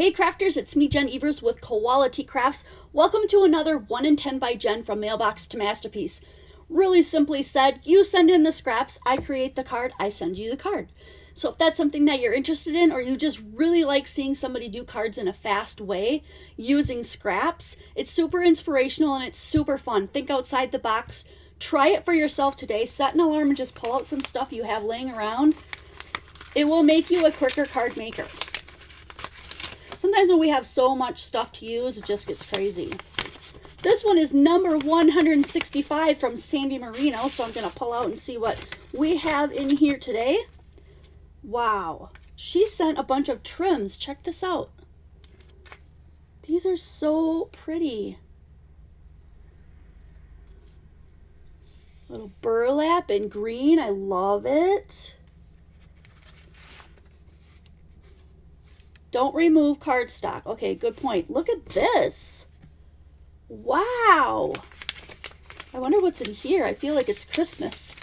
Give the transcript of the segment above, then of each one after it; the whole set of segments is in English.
Hey crafters, it's me Jen Evers with Quality Crafts. Welcome to another 1 in 10 by Jen from Mailbox to Masterpiece. Really simply said, you send in the scraps, I create the card, I send you the card. So if that's something that you're interested in, or you just really like seeing somebody do cards in a fast way using scraps, it's super inspirational and it's super fun. Think outside the box. Try it for yourself today. Set an alarm and just pull out some stuff you have laying around. It will make you a quicker card maker. Sometimes when we have so much stuff to use, it just gets crazy. This one is number 165 from Sandy Marino, so I'm going to pull out and see what we have in here today. Wow, she sent a bunch of trims. Check this out. These are so pretty. Little burlap in green, I love it. Don't remove cardstock. Okay, good point. Look at this. Wow. I wonder what's in here. I feel like it's Christmas.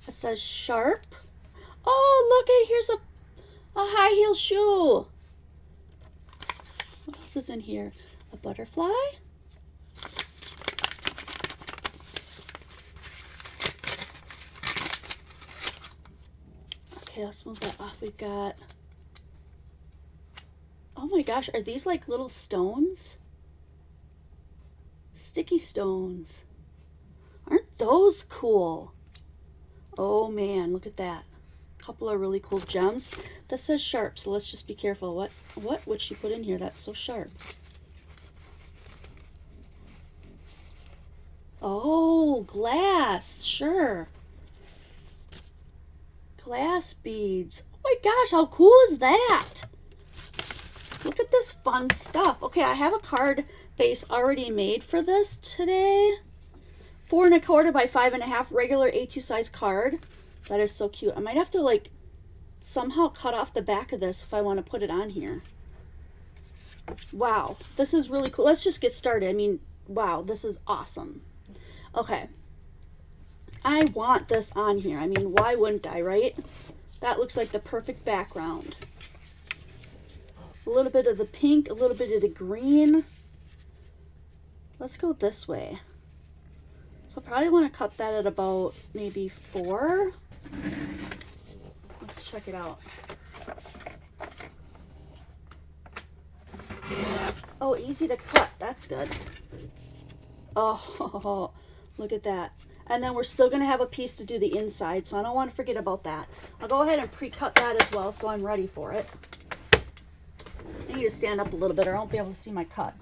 It says sharp. Oh, look, here's a high heel shoe. What else is in here? A butterfly. Okay, let's move that off. We've got, oh my gosh, are these like little stones? Sticky stones. Aren't those cool? Oh man, look at that. Couple of really cool gems. That says sharp, so let's just be careful. What would she put in here that's so sharp? Oh, glass, sure. Glass beads. Oh my gosh, how cool is that? Look at this fun stuff. Okay, I have a card base already made for this today. 4 1/4 by 5 1/2 regular A2 size card. That is so cute. I might have to like somehow cut off the back of this if I want to put it on here. Wow, this is really cool. Let's just get started. I mean, wow, this is awesome. Okay, I want this on here. I mean, why wouldn't I, right? That looks like the perfect background. A little bit of the pink, a little bit of the green. Let's go this way. So I probably want to cut that at about maybe 4. Let's check it out. Oh, easy to cut. That's good. Oh, look at that. And then we're still going to have a piece to do the inside, so I don't want to forget about that. I'll go ahead and pre-cut that as well, so I'm ready for it. I need to stand up a little bit or I won't be able to see my cut.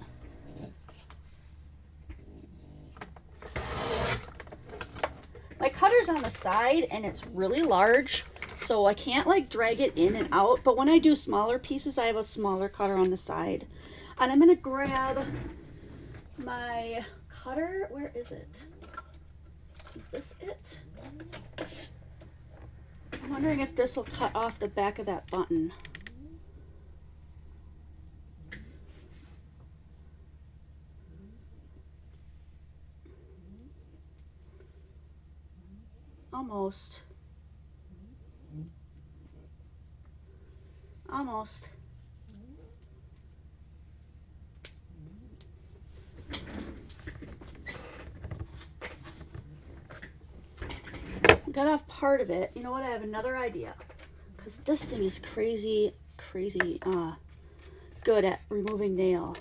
My cutter's on the side and it's really large, so I can't like drag it in and out, but when I do smaller pieces, I have a smaller cutter on the side. And I'm gonna grab my cutter. Where is it? Is this it? I'm wondering if this will cut off the back of that button. Almost. Almost. Got off part of it. You know what? I have another idea. Because this thing is crazy good at removing nail.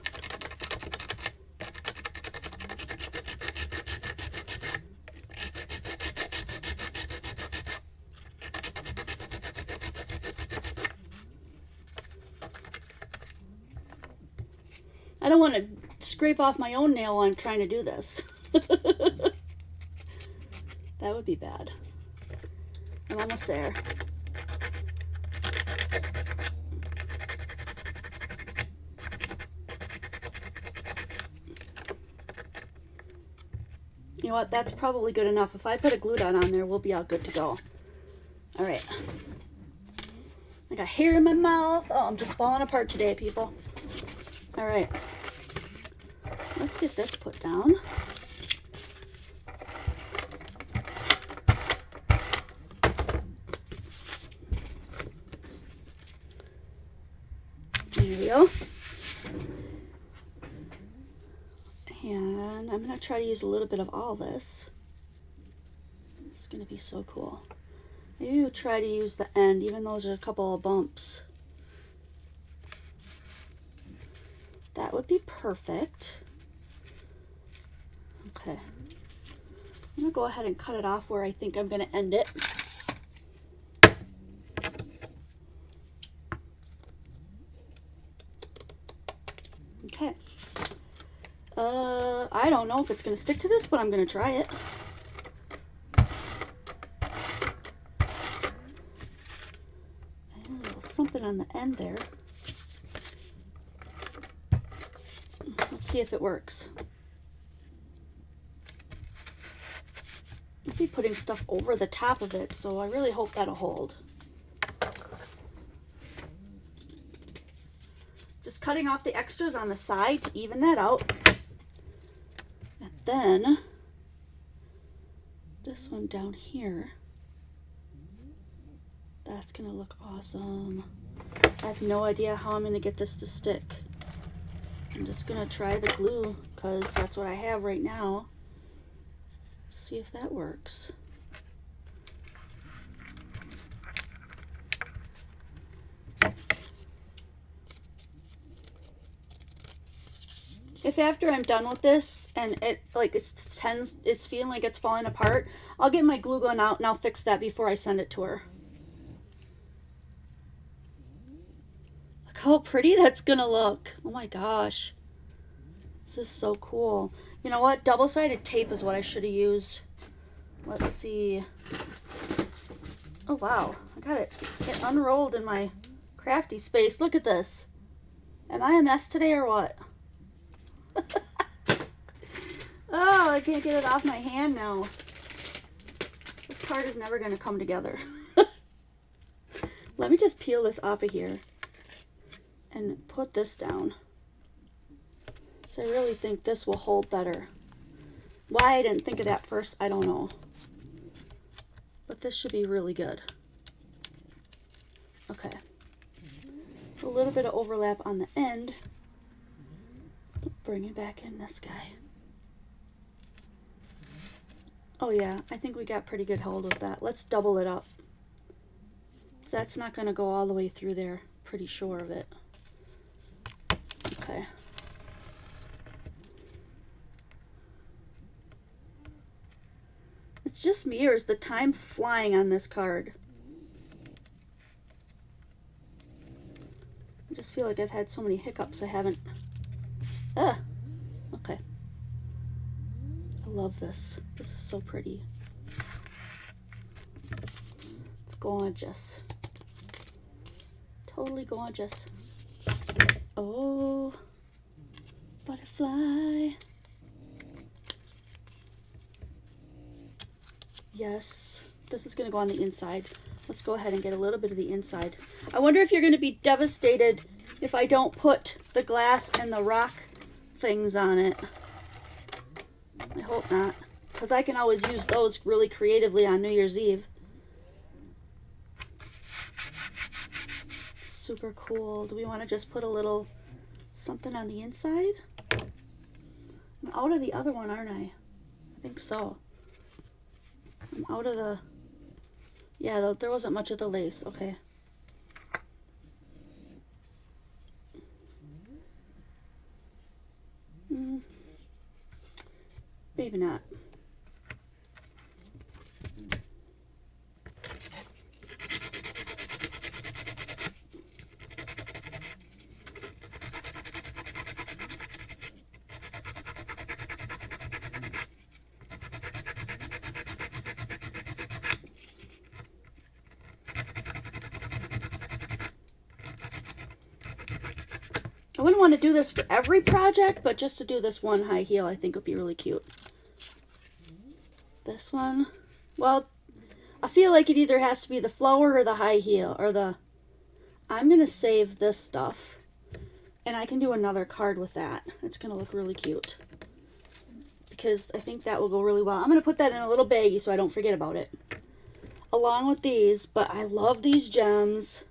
I don't want to scrape off my own nail while I'm trying to do this. That would be bad. I'm almost there. You know what? That's probably good enough. If I put a glue dot on there, we'll be all good to go. All right. I got hair in my mouth. Oh, I'm just falling apart today, people. All right. Let's get this put down. There we go. And I'm going to try to use a little bit of all this. It's going to be so cool. Maybe we'll try to use the end, even though there's a couple of bumps. That would be perfect. Okay. I'm going to go ahead and cut it off where I think I'm going to end it. Okay. I don't know if it's going to stick to this, but I'm going to try it. And a little something on the end there. Let's see if it works. I'll be putting stuff over the top of it, so I really hope that'll hold. Just cutting off the extras on the side to even that out. And then this one down here, that's gonna look awesome. I have no idea how I'm gonna get this to stick. I'm just gonna try the glue because that's what I have right now. See if that works. If after I'm done with this and it's feeling like it's falling apart, I'll get my glue gun out and I'll fix that before I send it to her. Look how pretty that's gonna look. Oh my gosh. This is so cool. You know what? Double-sided tape is what I should have used. Let's see. Oh wow, I got it unrolled in my crafty space. Look at this. Am I a mess today or what? Oh, I can't get it off my hand now. This card is never going to come together. Let me just peel this off of here and put this down. So I really think this will hold better. Why I didn't think of that first, I don't know. But this should be really good. Okay. A little bit of overlap on the end. Bring it back in this guy. Oh yeah, I think we got pretty good hold of that. Let's double it up. So that's not going to go all the way through there. Pretty sure of it. Okay. It's just me, or is the time flying on this card? I just feel like I've had so many hiccups I haven't... Okay. I love this. This is so pretty. It's gorgeous. Totally gorgeous. Oh, butterfly. Yes, this is going to go on the inside. Let's go ahead and get a little bit of the inside. I wonder if you're going to be devastated if I don't put the glass and the rock things on it. I hope not, because I can always use those really creatively on New Year's Eve. Super cool. Do we want to just put a little something on the inside? I'm out of the other one, aren't I? I think so. I'm out of the... Yeah, there wasn't much of the lace. Okay. Maybe not. I wouldn't want to do this for every project, but just to do this one high heel, I think would be really cute. This one, well, I feel like it either has to be the flower or the high heel, or the I'm going to save this stuff. And I can do another card with that. It's going to look really cute. Because I think that will go really well. I'm going to put that in a little baggie so I don't forget about it. Along with these. But I love these gems.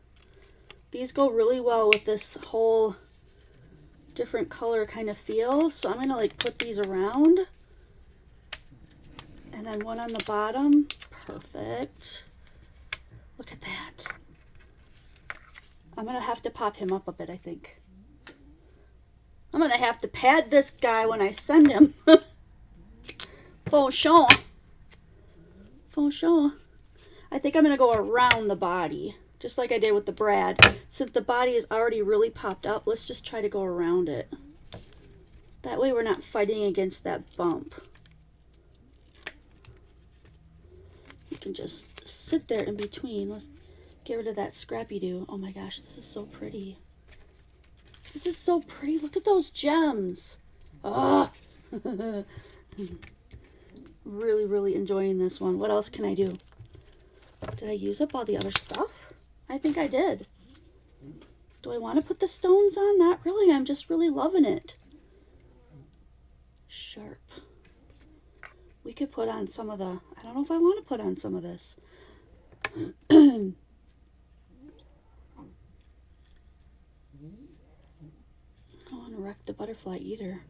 These go really well with this whole different color kind of feel. So I'm going to like put these around. And then one on the bottom. Perfect. Look at that. I'm going to have to pop him up a bit, I think. I'm going to have to pad this guy when I send him. For sure. For sure. I think I'm going to go around the body. Just like I did with the Brad. Since the body is already really popped up, let's just try to go around it. That way we're not fighting against that bump. You can just sit there in between. Let's get rid of that scrappy-doo. Oh my gosh, this is so pretty. This is so pretty. Look at those gems. Ah. Really, really enjoying this one. What else can I do? Did I use up all the other stuff? I think I did. Do I want to put the stones on? Not really. I'm just really loving it. Sharp. We could put on some of the... I don't know if I want to put on some of this. I don't want to wreck the butterfly either.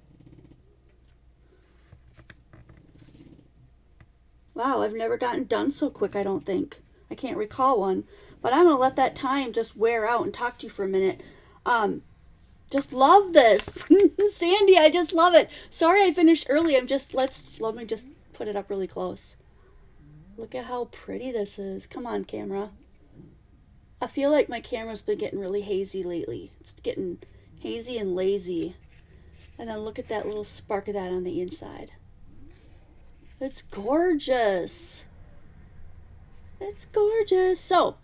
Wow, I've never gotten done so quick, I don't think. I can't recall one. But I'm going to let that time just wear out and talk to you for a minute. Just love this. Sandy, I just love it. Sorry I finished early. Let me just put it up really close. Look at how pretty this is. Come on, camera. I feel like my camera's been getting really hazy lately. It's getting hazy and lazy. And then look at that little spark of that on the inside. It's gorgeous. It's gorgeous. So,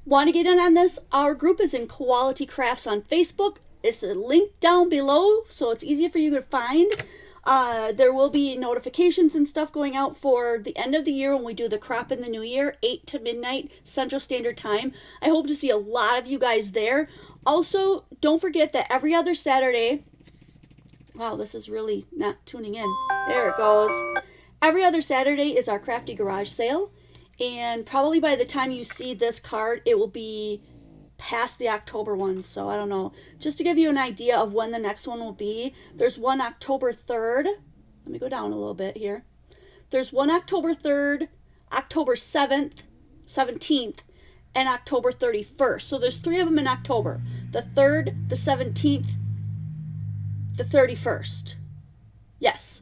want to get in on this? Our group is in Quality Crafts on Facebook. It's a link down below, so it's easier for you to find. There will be notifications and stuff going out for the end of the year when we do the crop in the new year, 8 to midnight Central Standard Time. I hope to see a lot of you guys there. Also, don't forget that every other Saturday... Wow, this is really not tuning in. There it goes. Every other Saturday is our Crafty Garage sale. And probably by the time you see this card, it will be past the October one. So I don't know. Just to give you an idea of when the next one will be, there's one October 3rd. Let me go down a little bit here. There's one October 3rd, October 7th, 17th, and October 31st. So there's 3 of them in October. The 3rd, the 17th, the 31st. Yes.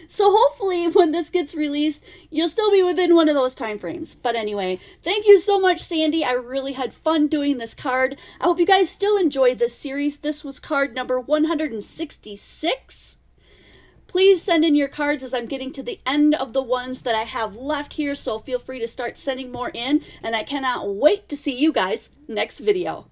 So hopefully when this gets released, you'll still be within one of those time frames. But anyway, thank you so much, Sandy. I really had fun doing this card. I hope you guys still enjoyed this series. This was card number 166. Please send in your cards as I'm getting to the end of the ones that I have left here. So feel free to start sending more in. And I cannot wait to see you guys next video.